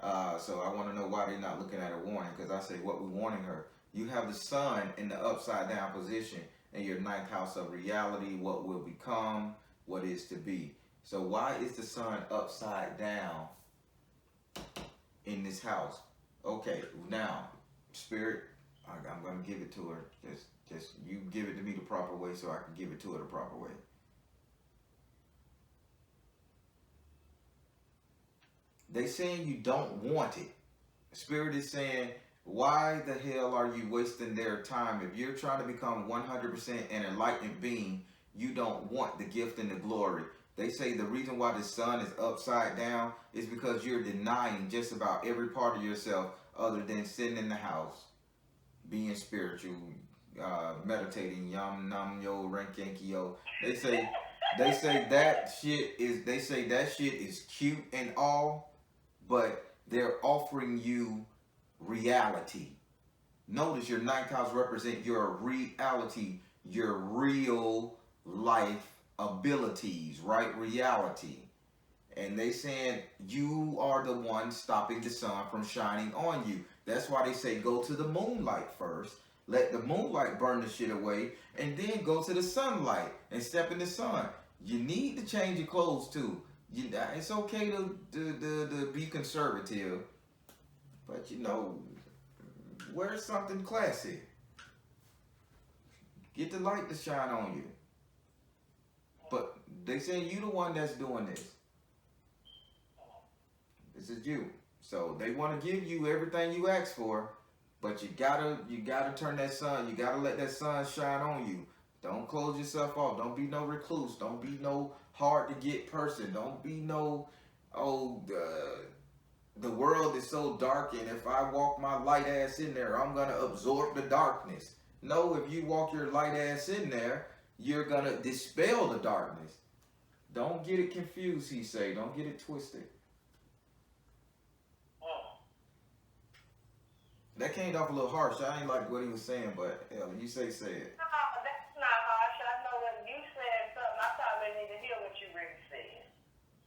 So I want to know why they're not looking at a warning, because I say, what we're warning her. You have the sun in the upside down position in your 9th house of reality, what will become, what is to be. So why is the sun upside down in this house? Okay, now, spirit, I'm going to give it to her. Just you give it to me the proper way so I can give it to her the proper way. They saying you don't want it. Spirit is saying, why the hell are you wasting their time? If you're trying to become 100% an enlightened being, you don't want the gift and the glory. They say the reason why the sun is upside down is because you're denying just about every part of yourself other than sitting in the house, being spiritual, meditating, yum num yo renkenki yo. They say that shit is cute and all, but they're offering you reality. Notice your 9th house represent your reality, your real life abilities, right? Reality. And they saying you are the one stopping the sun from shining on you. That's why they say go to the moonlight first. Let the moonlight burn the shit away, and then go to the sunlight and step in the sun. You need to change your clothes too. It's okay to be conservative, but wear something classy. Get the light to shine on you. But they say you the one that's doing this. This is you. So they want to give you everything you ask for, but you gotta turn that sun. You gotta let that sun shine on you. Don't close yourself off. Don't be no recluse. Don't be no hard to get person. Don't be no the world is so dark, and if I walk my light ass in there, I'm gonna absorb the darkness. No, if you walk your light ass in there, you're gonna dispel the darkness. Don't get it confused, he say. Don't get it twisted. That came off a little harsh. I ain't like what he was saying, but hell, you say it. No, that's not harsh. I know when you said something, I probably didn't even hear what you really said.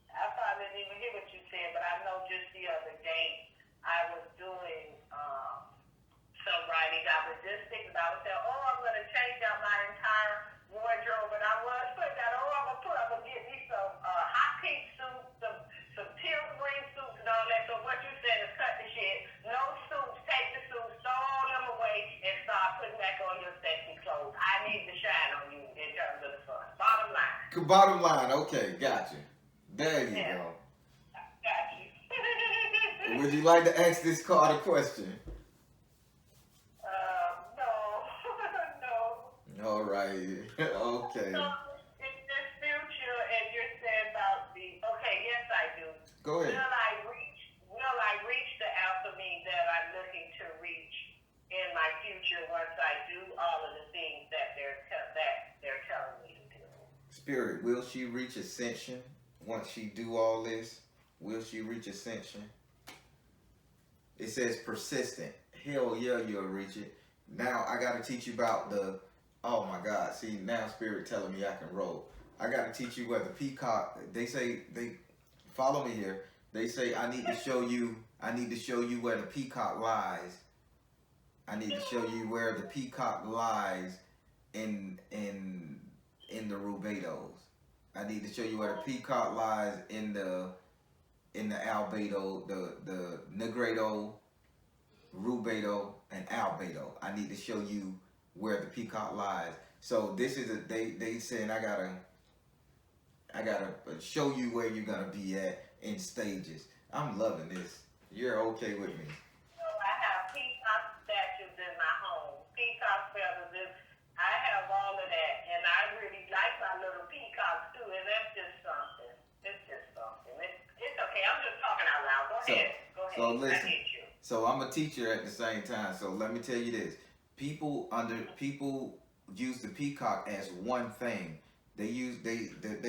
I probably didn't even hear what you said, but I know just the other day I was doing some writing. I was just thinking about saying, I'm going to change out my entire wardrobe, and I was putting that, I'm going to get me some hot pink suits, some teal green suits and all that. So what you said is cut the shit. No suits, take the suits, throw all them away, and start putting back on your sexy clothes. I need to shine on you in terms of the sun. Bottom line. Bottom line, okay, gotcha. There you go. Got you. Would you like to ask this card a question? No. All right. Okay. So, in the future, and you're saying about yes, I do. Go ahead. Will I reach the alchemy that I'm looking to reach in my future once I do all of the things that they're telling me to do? Spirit, will she reach ascension once she do all this? Will she reach ascension? It says persistent. Hell yeah, you'll reach it. Now I got to teach you about oh my God. See, now Spirit telling me I can roll. I got to teach you what the peacock, they say, follow me here. They say I need to show you. I need to show you where the peacock lies. I need to show you where the peacock lies in the rubedos. I need to show you where the peacock lies in the albedo, the negredo, rubedo, and albedo. I need to show you where the peacock lies. So this is they saying I gotta show you where you're gonna be at in stages. I'm loving this. You're okay with me. I have peacock statues in my home. Peacock feathers. I have all of that, and I really like my little peacocks too. And that's just something. It's just something. It's okay. I'm just talking out loud. Go ahead. Go ahead. So listen. I get you. So I'm a teacher at the same time. So let me tell you this: people use the peacock as one thing. They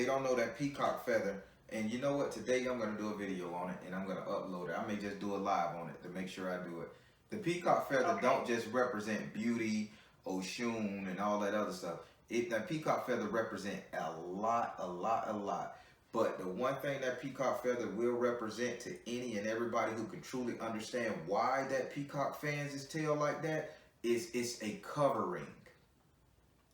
don't know that peacock feather. And you know what? Today I'm gonna do a video on it, and I'm gonna upload it. I may just do a live on it to make sure I do it. The peacock feather don't just represent beauty, Oshun, and all that other stuff. The peacock feather represent a lot. But the one thing that peacock feather will represent to any and everybody who can truly understand why that peacock fans his tail like that is it's a covering.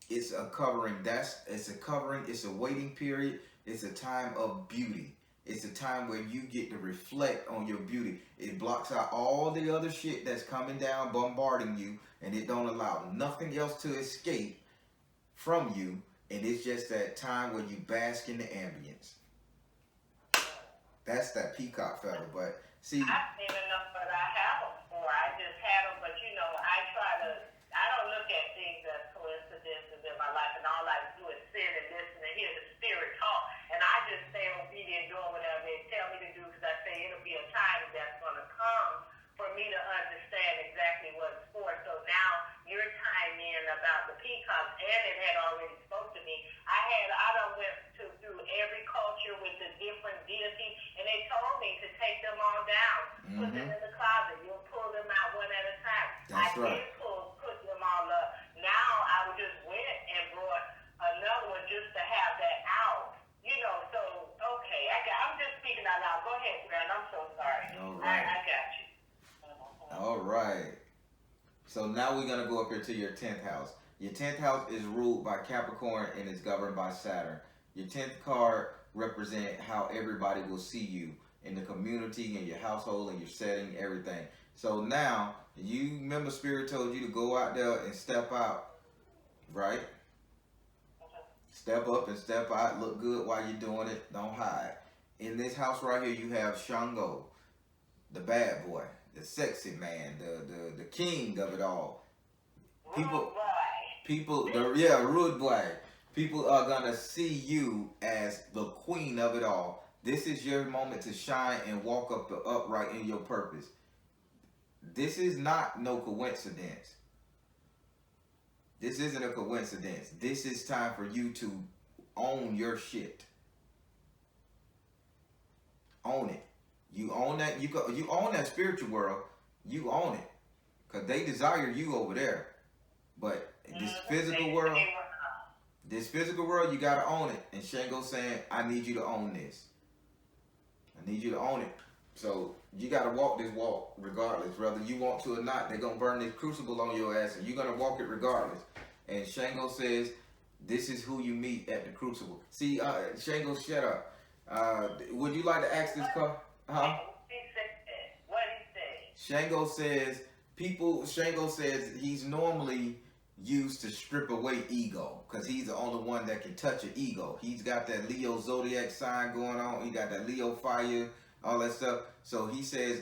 It's a covering. It's a covering. It's a waiting period. It's a time of beauty. It's a time where you get to reflect on your beauty. It blocks out all the other shit that's coming down, bombarding you, and it don't allow nothing else to escape from you. And it's just that time where you bask in the ambience. That's that peacock feather. But see, I've seen enough, but I have them before. I just had them, but you know, I don't look at things as coincidences in my life, and all I do is sit and listen and hear the spirit talk, and I just stay obedient, doing whatever they tell me to do, because I say it'll be a time that's going to come for me to understand exactly what it's for. So now you're tying in about the peacocks, and it had already spoke to me. I done went through every culture with the different deities, and they told me to take them all down, put them in the closet. You'll pull them out one at a time. That's right. Did put them all up. Now I just went and brought another one just to have that out. You know, so okay, I'm just speaking out loud. Go ahead, Grant. I'm so sorry. All right. I got you. All right. So now we're gonna go up here to your 10th house. Your 10th house is ruled by Capricorn and is governed by Saturn. Your 10th card represent how everybody will see you in the community, in your household, in your setting, everything. So now, you remember Spirit told you to go out there and step out, right? Step up and step out, look good while you're doing it, don't hide. In this house right here, you have Shango, the bad boy, the sexy man, the king of it all. Rude boy. People are gonna see you as the queen of it all. This is your moment to shine and walk upright in your purpose. This is not no coincidence. This isn't a coincidence. This is time for you to own your shit. Own it. You own that. You own that spiritual world. You own it, cause they desire you over there. But this physical world, you gotta own it. And Shango's saying, I need you to own this. I need you to own it. So you gotta walk this walk regardless, whether you want to or not. They're gonna burn this crucible on your ass, and you're gonna walk it regardless. And Shango says, this is who you meet at the crucible. See, Shango, shut up. Would you like to ask this car? Huh? What he say? Shango says he's normally used to strip away ego, because he's the only one that can touch an ego. He's got that Leo zodiac sign going on. He got that Leo fire, all that stuff. So he says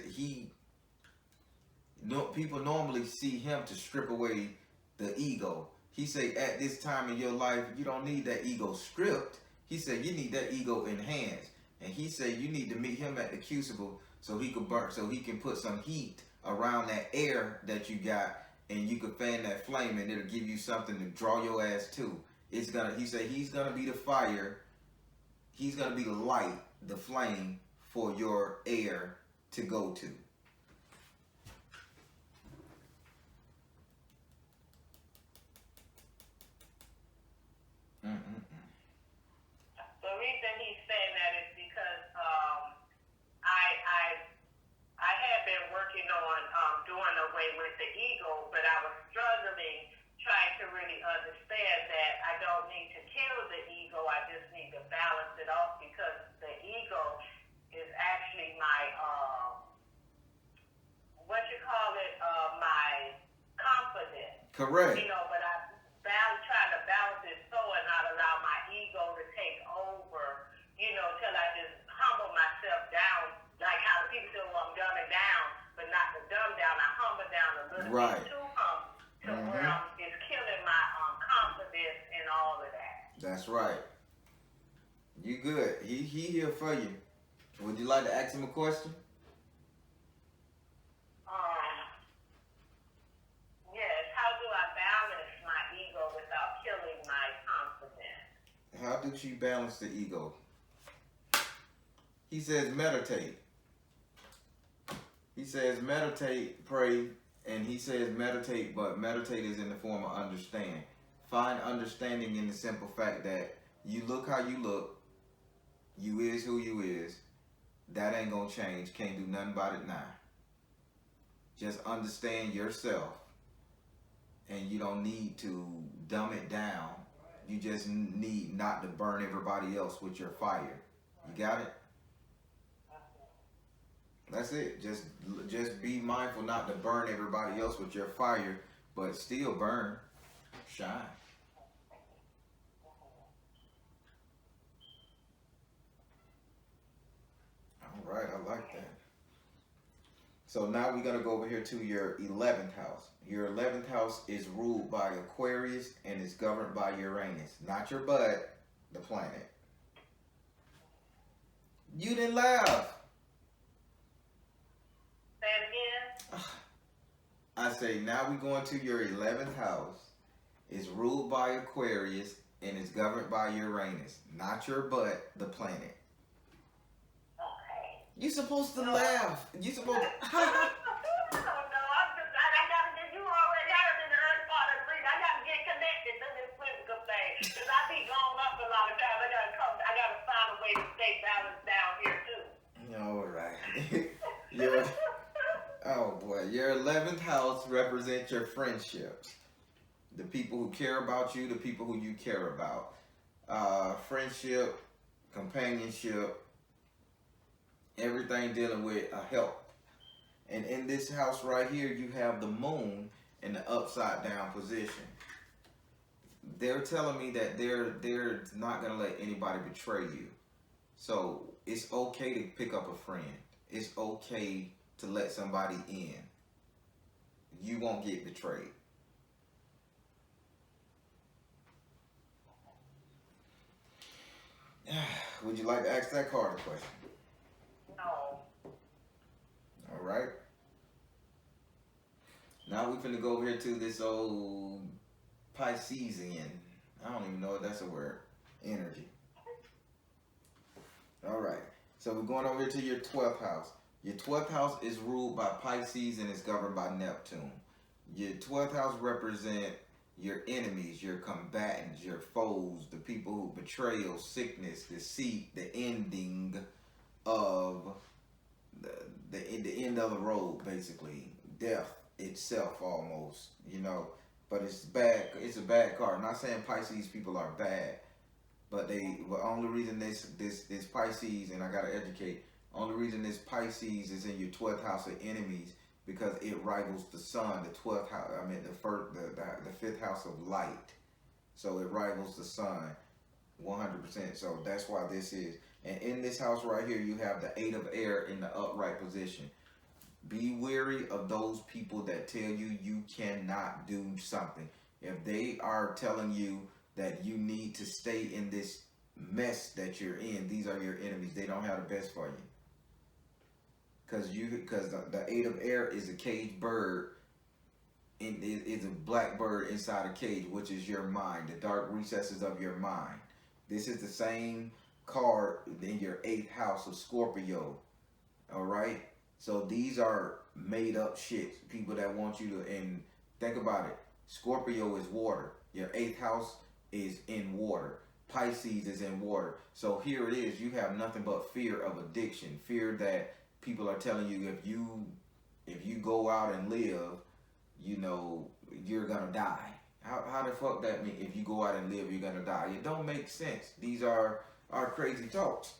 people normally see him to strip away the ego. He say at this time in your life, you don't need that ego stripped. He said you need that ego enhanced. And he said you need to meet him at the crucible so he can burn, so he can put some heat around that air that you got, and you can fan that flame, and it'll give you something to draw your ass to. He said he's gonna be the fire, he's gonna be the light, the flame for your air to go to. The reason he's saying that is because I Correct. But I trying to balance it so and not allow my ego to take over, till I just humble myself down, like how the people say, well, I'm dumbing down, but not to dumb down. I humble down a little Right. bit too humble to where it's killing my confidence and all of that. That's right. You good. He here for you. Would you like to ask him a question? Yes. How do I balance my ego without killing my confidence? How do she balance the ego? He says meditate. He says meditate, pray, and he says meditate, but meditate is in the form of understand. Find understanding in the simple fact that you look how you look, you is who you is. That ain't gonna change. Can't do nothing about it now. Just understand yourself, and you don't need to dumb it down. You just need not to burn everybody else with your fire. You got it? That's it. Just be mindful not to burn everybody else with your fire, but still burn, shine. All right, I like that. So now we're going to go over here to your 11th house. Your 11th house is ruled by Aquarius and is governed by Uranus. Not your butt, the planet. You didn't laugh. Say it again. I say now we going to your 11th house. It's ruled by Aquarius and is governed by Uranus. Not your butt, the planet. Okay. You supposed to laugh. You supposed to. No, I gotta get you already heard in the early part of the reading. I gotta get connected to this physical thing. Because I be going up a lot of times. I gotta find a way to stay balanced down here too. All right. Oh boy. Your 11th house represents your friendships. The people who care about you, the people who you care about. Friendship, companionship, everything dealing with help. And in this house right here, you have the moon in the upside down position. They're telling me that they're not going to let anybody betray you. So it's okay to pick up a friend. It's okay to let somebody in. You won't get betrayed. Would you like to ask that card a question? No. All right. Now we finna go over here to this old Piscean. I don't even know if that's a word. Energy. All right. So we're going over here to your 12th house. Your 12th house is ruled by Pisces and is governed by Neptune. Your 12th house represent your enemies, your combatants, your foes, the people who betrayal, sickness, deceit, the ending of the end of the road, basically. Death itself almost, But it's bad. It's a bad card. I'm not saying Pisces people are bad, but the only reason this Pisces, and I gotta educate, only reason this Pisces is in your 12th house of enemies because it rivals the sun, the 12th house. I mean the 5th house of light. So it rivals the sun 100%. So that's why this is. And in this house right here, you have the 8 of air in the upright position. Be wary of those people that tell you you cannot do something. If they are telling you that you need to stay in this mess that you're in, these are your enemies. They don't have the best for you. Because the 8 of air is a caged bird. It's a black bird inside a cage, which is your mind, the dark recesses of your mind. This is the same card in your 8th house of Scorpio. All right? So these are made up shit. People that want you to, and think about it. Scorpio is water. Your 8th house is in water. Pisces is in water. So here it is. You have nothing but fear of addiction. Fear that people are telling you if you go out and live, you're gonna die. How the fuck that mean? If you go out and live, you're gonna die. It don't make sense. These are crazy talks.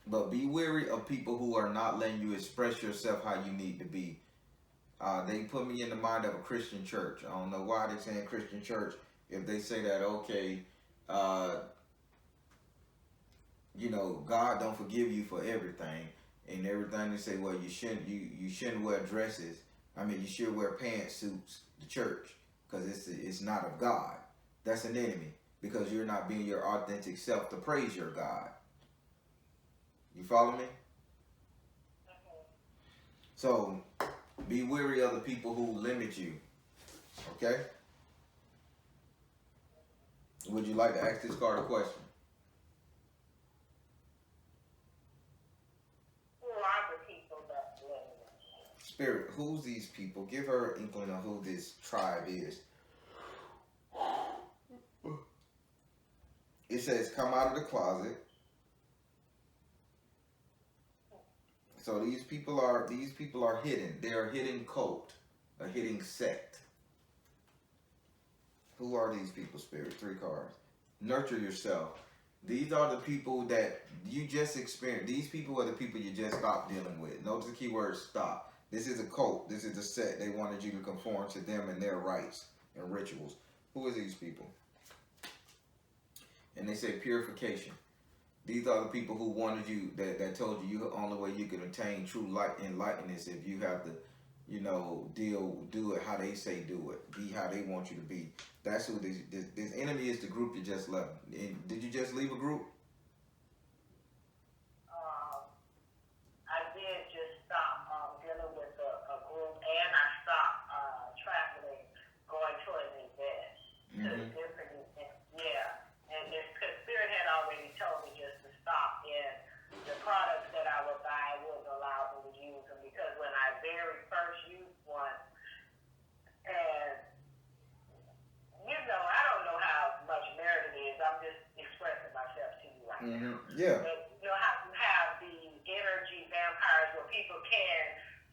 But be wary of people who are not letting you express yourself how you need to be. They put me in the mind of a Christian church. I don't know why they're saying Christian church. If they say that, okay, you know, God don't forgive you for everything, and everything they say, well, you shouldn't wear dresses. I mean, you should wear pantsuits to church because it's not of God. That's an enemy because you're not being your authentic self to praise your God. You follow me? So be wary of the people who limit you. Okay? Would you like to ask this card a question? Who are the people that limit you? Spirit, who's these people? Give her an inkling of who this tribe is. It says, come out of the closet. So these people are hidden. They are a hidden cult, a hidden sect. Who are these people, Spirit? 3 cards. Nurture yourself. These are the people that you just experienced. These people are the people you just stopped dealing with. Notice the key word stop. This is a cult. This is a sect. They wanted you to conform to them and their rites and rituals. Who are these people? And they say purification. These are the people who wanted you, that told you the only way you could attain true light enlightenment is if you have to, you know, do it how they say do it. Be how they want you to be. That's who this enemy is, the group you just left. And did you just leave a group? I did just stop dealing with a group, and I stopped traveling, going to an event, to different events. Yeah, and this because Spirit had already told me just to stop, and the products that I would buy wouldn't allow me to use them because when I very first used one, and you know, I don't know how much merit it is. I'm just expressing myself to you right now. Yeah. But you know how you have the energy vampires where people can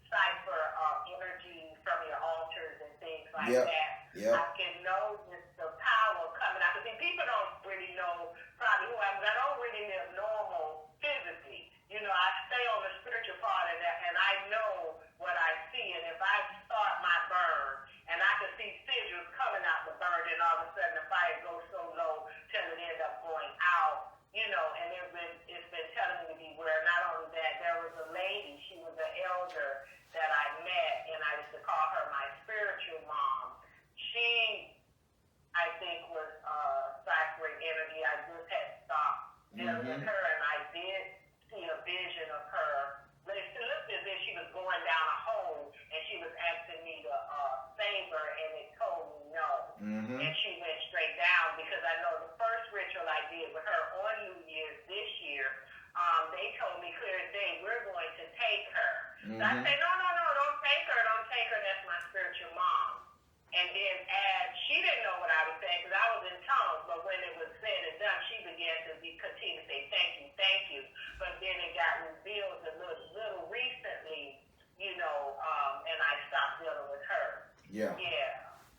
cipher energy from your altars and things like that. Yep. I can know the power coming out. Because people don't really know probably who I am. I don't really live normal physically. You know, I stay on the spiritual part of that, and I know what I see. And if I start my burn, and I can see sigils coming out the burn, and all of a sudden the fire goes so low till it ends up going out. You know, and it's been telling me to beware. Not only that, there was a lady, she was an elder that I met, and I used to call her my spiritual mom. She, I think, was ciphering energy. I just had stopped dealing with her, and I did see a vision of her. But it looked as if she was going down a hole, and she was asking me to save her, and it told me no. And she went straight down because I know the first ritual I did with her on New Year's this year, they told me clear as day, we're going to take her. So I said, no, don't take her, that's my spiritual mom. And then she didn't know what I was saying because I was in tongues, but when it was said and done, she began to continue to say, thank you. But then it got revealed a little recently, you know, and I stopped dealing with her. Yeah.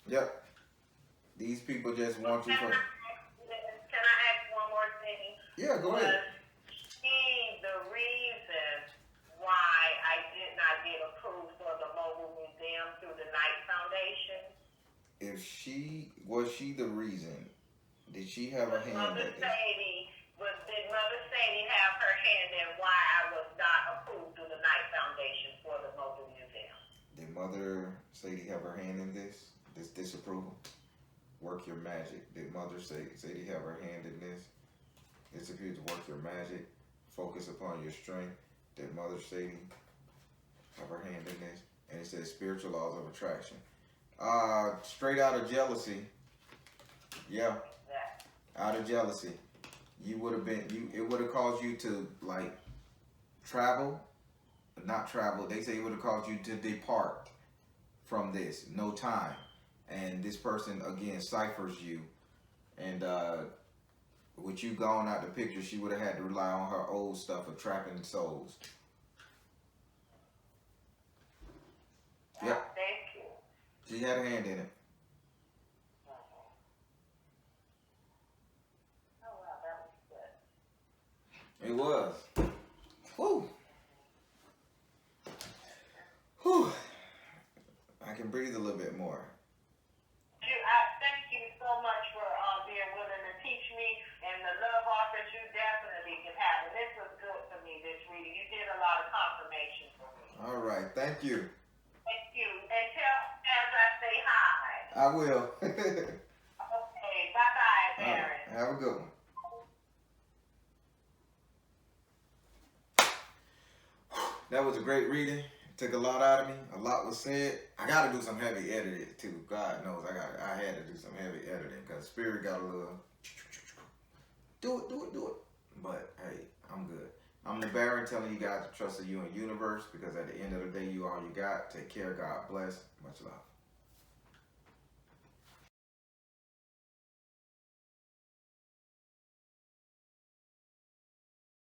Yep. These people just want you for... Can I ask one more thing? Yeah, go ahead. Was she the reason why I did not get approved for the mobile museum through the Knight Foundation? Was she the reason? Did she have a hand in this? Did Mother Sadie have her hand in why I was not approved through the Knight Foundation for the mobile museum? Did Mother Sadie have her hand in this disapproval? Work your magic. Did Mother Sadie have her hand in this? This appears to work your magic. Focus upon your strength. Did Mother Sadie have her hand in this? And it says spiritual laws of attraction. Straight out of jealousy. Yeah. Out of jealousy. It would have caused you to like travel. Not travel. They say it would have caused you to depart from this. No time. And this person again ciphers you. And with you gone out the picture, she would have had to rely on her old stuff of trapping souls. Yep. Thank you. She had a hand in it. Oh, wow, that was good. It was. Whew. Whew. and breathe a little bit more. I thank you so much for being willing to teach me, and the love offers you definitely can have. And this was good for me, this reading. You did a lot of confirmation for me. All right, thank you. Thank you. And tell as I say hi. I will. Okay, bye-bye, Baron. Have a good one. That was a great reading. Took a lot out of me. A lot was said. I got to do some heavy editing too. God knows I had to do some heavy editing because Spirit got a little. Do it. But hey, I'm good. I'm the Baron telling you guys to trust in you and universe because at the end of the day, you all you got. Take care. God bless. Much love.